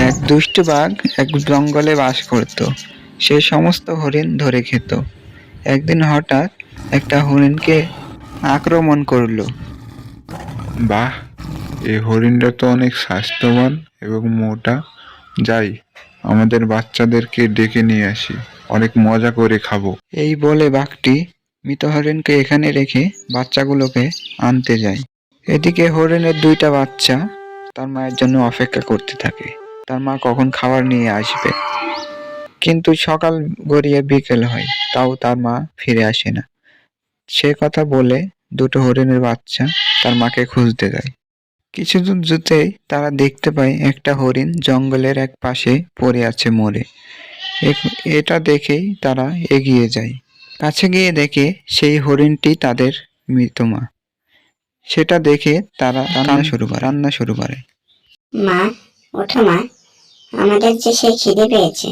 এক দুষ্ট বাঘ এক জঙ্গলে বাস করত। সে সমস্ত হরিণ ধরে খেত। একদিন হঠাৎ একটা হরিণকে আক্রমণ করলো। বাহ, এই হরিণটা তো অনেক স্বাস্থ্যবান এবং মোটা। যাই, আমাদের বাচ্চাদেরকে ডেকে নিয়ে আসি, অনেক মজা করে খাবো। এই বলে বাঘটি মৃত হরিণকে এখানে রেখে বাচ্চাগুলোকে আনতে যায়। এদিকে হরিণের দুইটা বাচ্চা তার মায়ের জন্য অপেক্ষা করতে থাকে, তার মা কখন খাবার নিয়ে আসবে। কিন্তু সকাল গড়িয়ে বিকেল হয়, তাও তার মা ফিরে আসে না। সে কথা বলে দুটো হরিণের বাচ্চা তার মাকে খুঁজতে যায়। কিছুদূর যেতেই তারা দেখতে পায় একটা হরিণ জঙ্গলের এক পাশে পড়ে আছে মরে। এটা দেখেই তারা এগিয়ে যায়। কাছে গিয়ে দেখে সেই হরিণটি তাদের মৃত মা। সেটা দেখে তারা কান্না শুরু করে। মা, ওঠো মা, আমাদের যে সেই খিদে পেয়েছে।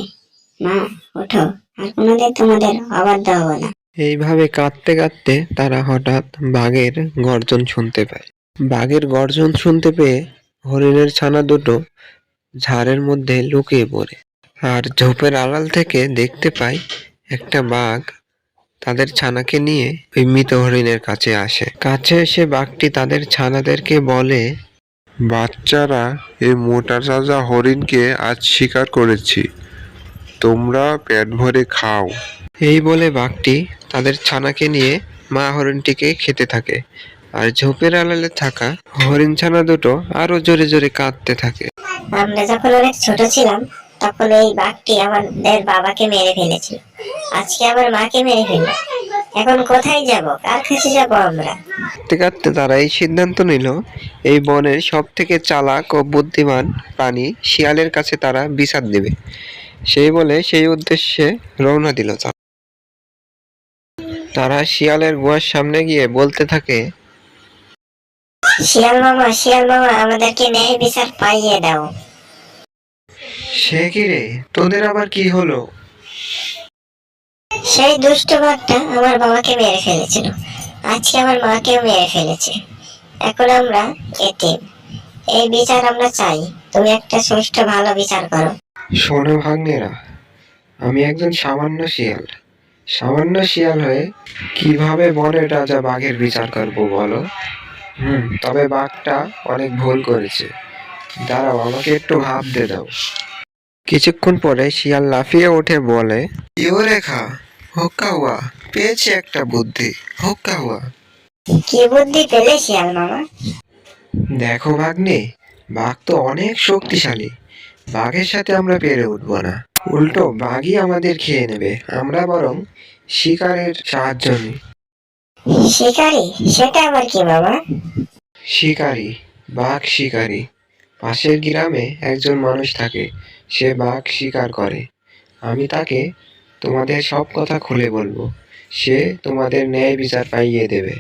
মা, ওঠো, আর কোনোদিন তোমাদের অবাধ্য হবো না। এইভাবে কাঁদতে কাঁদতে তারা হঠাৎ বাঘের গর্জন শুনতে পায়। বাঘের গর্জন শুনতে পেয়ে হরিণের ছানা দুটো ঝাড়ের মধ্যে লুকিয়ে পড়ে। আর ঝোপের আড়াল থেকে দেখতে পায় একটা বাঘ তাদের ছানাকে নিয়ে ওই মৃত হরিণের কাছে আসে। কাছে এসে বাঘটি তাদের ছানাদেরকে বলে, বাচ্চারা, এই মোটা তাজা হরিণকে আজ শিকার করেছি, তোমরা পেট ভরে খাও। এই বলে বাঘটি তাদের ছানাকে নিয়ে মা হরিণটিকে খেতে থাকে। আর ঝোপের আড়ালে থাকা হরিণ ছানা দুটো আরো জোরে জোরে কাঁদতে থাকে। আমরা যখন অনেক ছোট ছিলাম তখন এই বাঘটি আমাদের বাবাকে মেরে ফেলেছিল, আজকে আমার মাকে মেরে ফেললো। এখন কোথায় যাব, কার কাছে যাব আমরা? কাঁদতে কাঁদতে তারা এই সিদ্ধান্ত নিল, এই বনের সব থেকে চালাক ও বুদ্ধিমান প্রাণী শিয়ালের কাছে তারা বিচার দেবে। সেই বলে সেই উদ্দেশ্যে রওনা দিল। তারা শিয়ালের গুহার সামনে গিয়ে বলতে থাকে, শিয়াল মামা, আমাদেরকে ন্যায় বিচার পাইয়ে দাও। সে কি রে, তোদের আবার কি হলো? সেই দুষ্ট বাঘটা আমার বাবাকে মেরে ফেলেছিল, আজকে আমার মাকেও মেরে ফেলেছে। এখন আমরা এতিম, এই বিচার আমরা চাই। তুমি একটা সুষ্ঠু ভালো বিচার করো। শোনো ভাগ্নেরা, আমি একজন সামান্য শিয়াল হয়ে কিভাবে বনের রাজা বাঘের বিচার করবো বলো? তবে বাঘটা অনেক ভুল করেছে, দাঁড়াও আমাকে একটু ভাবতে দাও। কিছুক্ষণ পরে শিয়াল লাফিয়ে উঠে বলে, ইউরেকা, হুক্কা হুয়া, পেয়েছি একটা বুদ্ধি, হুক্কা হুয়া। কি বুদ্ধি পেলে শিয়াল মামা? দেখো ভাগ্নে, বাঘ তো অনেক শক্তিশালী, বাঘের সাথে আমরা পেরে উঠবো না, উল্টো বাঘই আমাদের খেয়ে নেবে। আমরা বরং শিকারের সাহায্য নিই। শিকারি? সেটা আবার কি মামা? শিকারি, বাঘ শিকারি। পাশের গ্রামে একজন মানুষ থাকে, সে বাঘ শিকার করে। আমি তাকে তোমাদের সব কথা খুলে বলবো, সে তোমাদের ন্যায় বিচার পাইয়ে দেবে।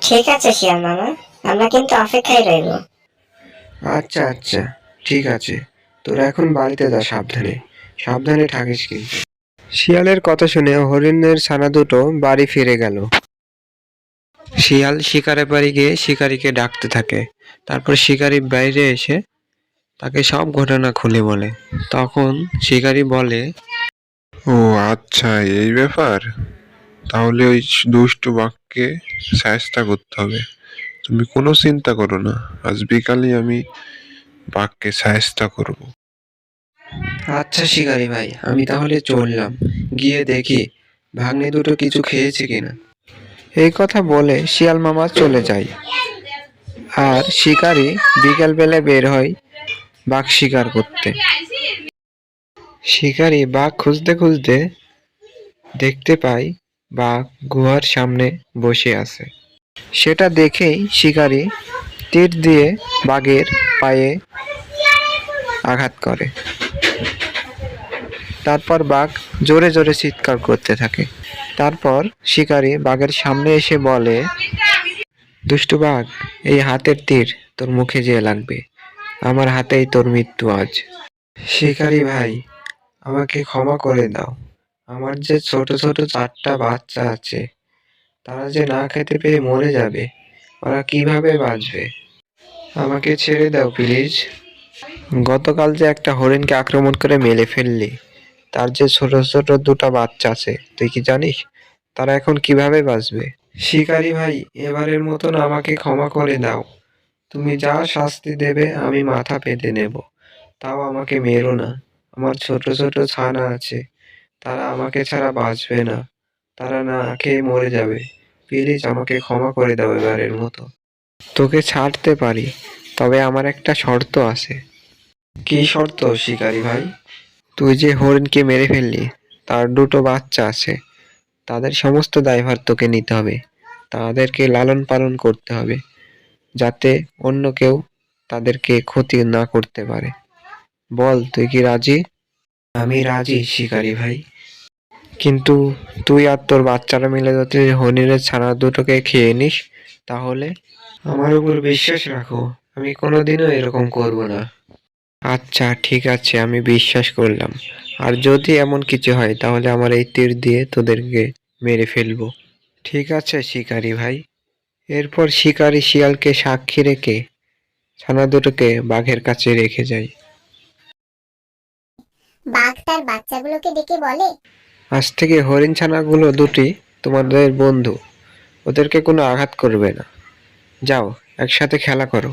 ঠিক আছে শিয়াল মামা, আমরা কিন্তু অপেক্ষায় রইব। আচ্ছা আচ্ছা, ঠিক আছে, তোরা এখন বাড়িতে যা, সাবধানে সাবধানে থাকিস কিন্তু। শিয়ালের কথা শুনে হরিণের ছানা দুটো বাড়ি ফিরে গেল। শিয়াল শিকারে বাড়ি গিয়ে শিকারীকে ডাকতে থাকে। তারপর শিকারী বাইরে এসে তাকে সব ঘটনা খুলে বলে। তখন শিকারী বলে, ও আচ্ছা, এই ব্যাপার। তাহলে ওই দুষ্টু বাঘকে শায়েস্তা করতে হবে। তুমি কোনো চিন্তা করো না, আজ বিকালে আমি বাঘকে শায়েস্তা করব। আচ্ছা শিকারী ভাই, আমি তাহলে চললাম, গিয়ে দেখি ভাগ্নে দুটো কিছু খেয়েছে কিনা। এই কথা বলে শিয়াল মামা চলে যায়। আর শিকারী বিকাল বেলা বের হয় বাঘ শিকার করতে। শিকারী বাঘ খুঁজতে খুঁজতে দেখতে পায় বাঘ গুহার সামনে বসে আছে। সেটা দেখেই শিকারী তীর দিয়ে বাঘের পায়ে আঘাত করে। তারপর বাঘ জোরে জোরে চিৎকার করতে থাকে। তারপর শিকারী বাঘের সামনে এসে বলে, দুষ্টু বাঘ, এই হাতের তীর তোর মুখে যেয়ে লাগবে, আমার হাতেই তোর মৃত্যু আজ। শিকারী ভাই, আমাকে ক্ষমা করে দাও, আমার যে ছোট ছোট চারটা বাচ্চা আছে, তারা যে না খেতে পেয়ে মরে যাবে, ওরা কিভাবে বাঁচবে? আমাকে ছেড়ে দাও প্লিজ। গতকাল যে একটা হরিণকে আক্রমণ করে মেরে ফেললি, তার যে ছোট ছোট দুটো বাচ্চা আছে, তুই কি জানিস তারা এখন কিভাবে বাঁচবে? শিকারি ভাই, এবারের মতন আমাকে ক্ষমা করে দাও। তুমি যা শাস্তি দেবে আমি মাথা পেতে নেব। তাও আমাকে মেরো না। আমার ছোট ছোট ছানা আছে, তারা আমাকে ছাড়া বাঁচবে না। তারা না খেয়ে মরে যাবে। প্লিজ আমাকে ক্ষমা করে দাও এবারের মতো। তোকে ছাড়তে পারি, তবে আমার একটা শর্ত আছে। কি শর্ত শিকারি ভাই? তুই যে হরিণকে মেরে ফেললি, তার দুটো বাচ্চা আছে, তাদের সমস্ত দায়ভার তোকে নিতে হবে। তাদেরকে লালন পালন করতে হবে, যাতে অন্য কেউ তাদেরকে ক্ষতি না করতে পারে। বল, তুই কি রাজি? আমি রাজি শিকারি ভাই। কিন্তু তুই আর তোর বাচ্চারা মিলে যদি হরিণের ছানা দুটোকে খেয়ে নিস, তাহলে? আমার উপর বিশ্বাস রাখো, আমি কোনোদিনও এরকম করব না। আচ্ছা ঠিক আছে, আমি বিশ্বাস করলাম। আর যদি এমন কিছু হয় তাহলে আমার এই তীর দিয়ে তোদেরকে মেরে ফেলবো। ঠিক আছে শিকারি ভাই। এরপর শিকারি শিয়ালকে সাক্ষী রেখে ছানা দুটোকে বাঘের কাছে রেখে যায়। বাঘ তার বাচ্চাগুলোকে ডেকে বলে, আজ থেকে হরিণ ছানাগুলো দুটি তোমাদের বন্ধু, ওদেরকে কোনো আঘাত করবে না। যাও, একসাথে খেলা করো।